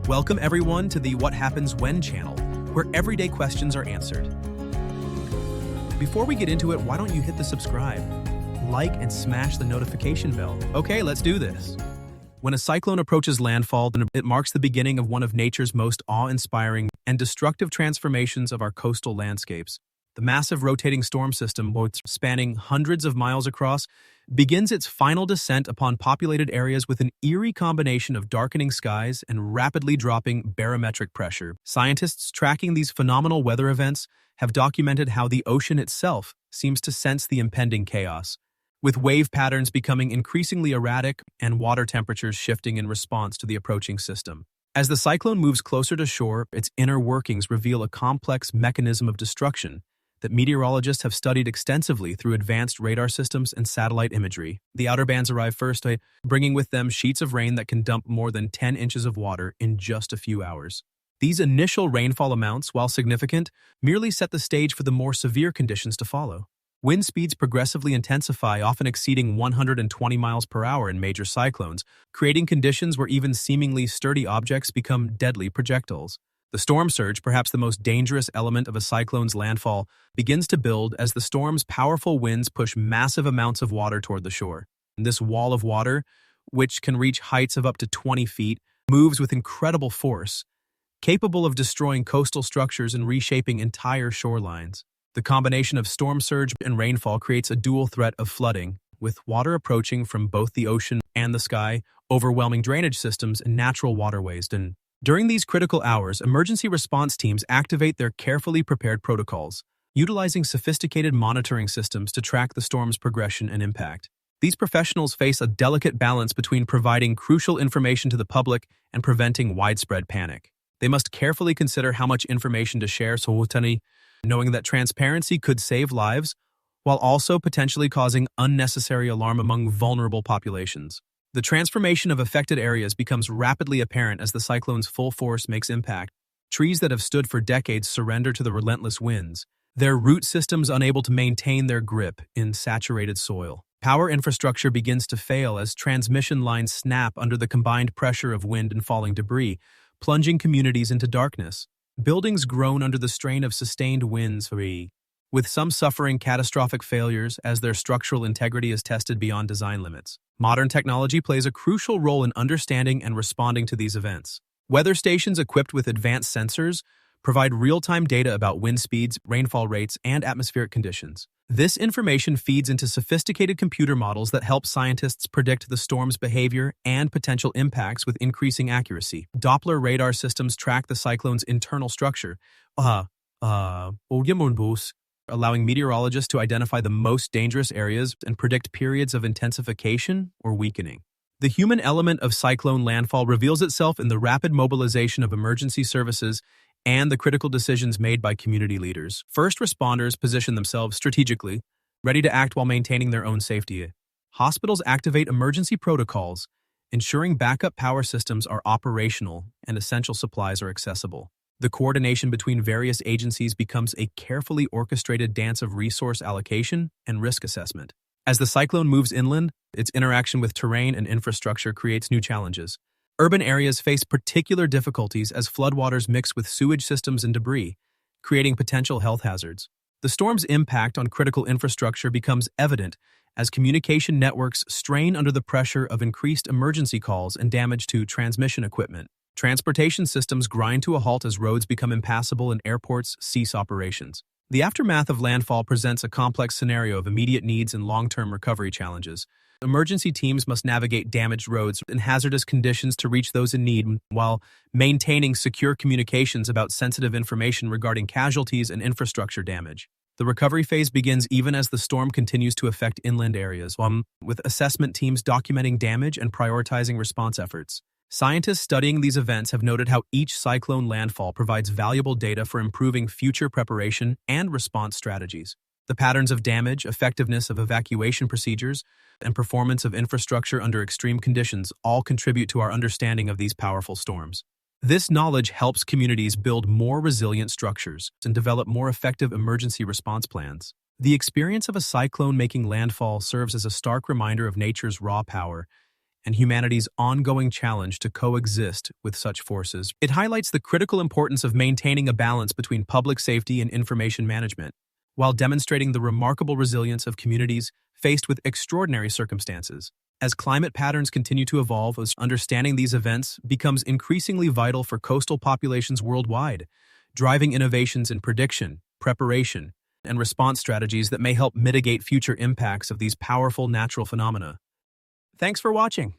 Welcome everyone to the What Happens When channel, where everyday questions are answered. Before we get into it, why don't you hit the subscribe, like, and smash the notification bell? Okay, let's do this. When a cyclone approaches landfall, it marks the beginning of one of nature's most awe-inspiring and destructive transformations of our coastal landscapes. The massive rotating storm system, spanning hundreds of miles across, begins its final descent upon populated areas with an eerie combination of darkening skies and rapidly dropping barometric pressure. Scientists tracking these phenomenal weather events have documented how the ocean itself seems to sense the impending chaos, with wave patterns becoming increasingly erratic and water temperatures shifting in response to the approaching system. As the cyclone moves closer to shore, its inner workings reveal a complex mechanism of destruction that meteorologists have studied extensively through advanced radar systems and satellite imagery. The outer bands arrive first, bringing with them sheets of rain that can dump more than 10 inches of water in just a few hours. These initial rainfall amounts, while significant, merely set the stage for the more severe conditions to follow. Wind speeds progressively intensify, often exceeding 120 miles per hour in major cyclones, creating conditions where even seemingly sturdy objects become deadly projectiles. The storm surge, perhaps the most dangerous element of a cyclone's landfall, begins to build as the storm's powerful winds push massive amounts of water toward the shore. This wall of water, which can reach heights of up to 20 feet, moves with incredible force, capable of destroying coastal structures and reshaping entire shorelines. The combination of storm surge and rainfall creates a dual threat of flooding, with water approaching from both the ocean and the sky, overwhelming drainage systems and natural waterways. During these critical hours, emergency response teams activate their carefully prepared protocols, utilizing sophisticated monitoring systems to track the storm's progression and impact. These professionals face a delicate balance between providing crucial information to the public and preventing widespread panic. They must carefully consider how much information to share, knowing that transparency could save lives, while also potentially causing unnecessary alarm among vulnerable populations. The transformation of affected areas becomes rapidly apparent as the cyclone's full force makes impact. Trees that have stood for decades surrender to the relentless winds, their root systems unable to maintain their grip in saturated soil. Power infrastructure begins to fail as transmission lines snap under the combined pressure of wind and falling debris, plunging communities into darkness. Buildings groan under the strain of sustained winds, with some suffering catastrophic failures as their structural integrity is tested beyond design limits. Modern technology plays a crucial role in understanding and responding to these events. Weather stations equipped with advanced sensors provide real-time data about wind speeds, rainfall rates, and atmospheric conditions. This information feeds into sophisticated computer models that help scientists predict the storm's behavior and potential impacts with increasing accuracy. Doppler radar systems track the cyclone's internal structure, allowing meteorologists to identify the most dangerous areas and predict periods of intensification or weakening. The human element of cyclone landfall reveals itself in the rapid mobilization of emergency services and the critical decisions made by community leaders. First responders position themselves strategically, ready to act while maintaining their own safety. Hospitals activate emergency protocols, ensuring backup power systems are operational and essential supplies are accessible. The coordination between various agencies becomes a carefully orchestrated dance of resource allocation and risk assessment. As the cyclone moves inland, its interaction with terrain and infrastructure creates new challenges. Urban areas face particular difficulties as floodwaters mix with sewage systems and debris, creating potential health hazards. The storm's impact on critical infrastructure becomes evident as communication networks strain under the pressure of increased emergency calls and damage to transmission equipment. Transportation systems grind to a halt as roads become impassable and airports cease operations. The aftermath of landfall presents a complex scenario of immediate needs and long-term recovery challenges. Emergency teams must navigate damaged roads and hazardous conditions to reach those in need, while maintaining secure communications about sensitive information regarding casualties and infrastructure damage. The recovery phase begins even as the storm continues to affect inland areas, with assessment teams documenting damage and prioritizing response efforts. Scientists studying these events have noted how each cyclone landfall provides valuable data for improving future preparation and response strategies. The patterns of damage, effectiveness of evacuation procedures, and performance of infrastructure under extreme conditions all contribute to our understanding of these powerful storms. This knowledge helps communities build more resilient structures and develop more effective emergency response plans. The experience of a cyclone making landfall serves as a stark reminder of nature's raw power and humanity's ongoing challenge to coexist with such forces. It highlights the critical importance of maintaining a balance between public safety and information management, while demonstrating the remarkable resilience of communities faced with extraordinary circumstances. As climate patterns continue to evolve, understanding these events becomes increasingly vital for coastal populations worldwide, driving innovations in prediction, preparation, and response strategies that may help mitigate future impacts of these powerful natural phenomena. Thanks for watching.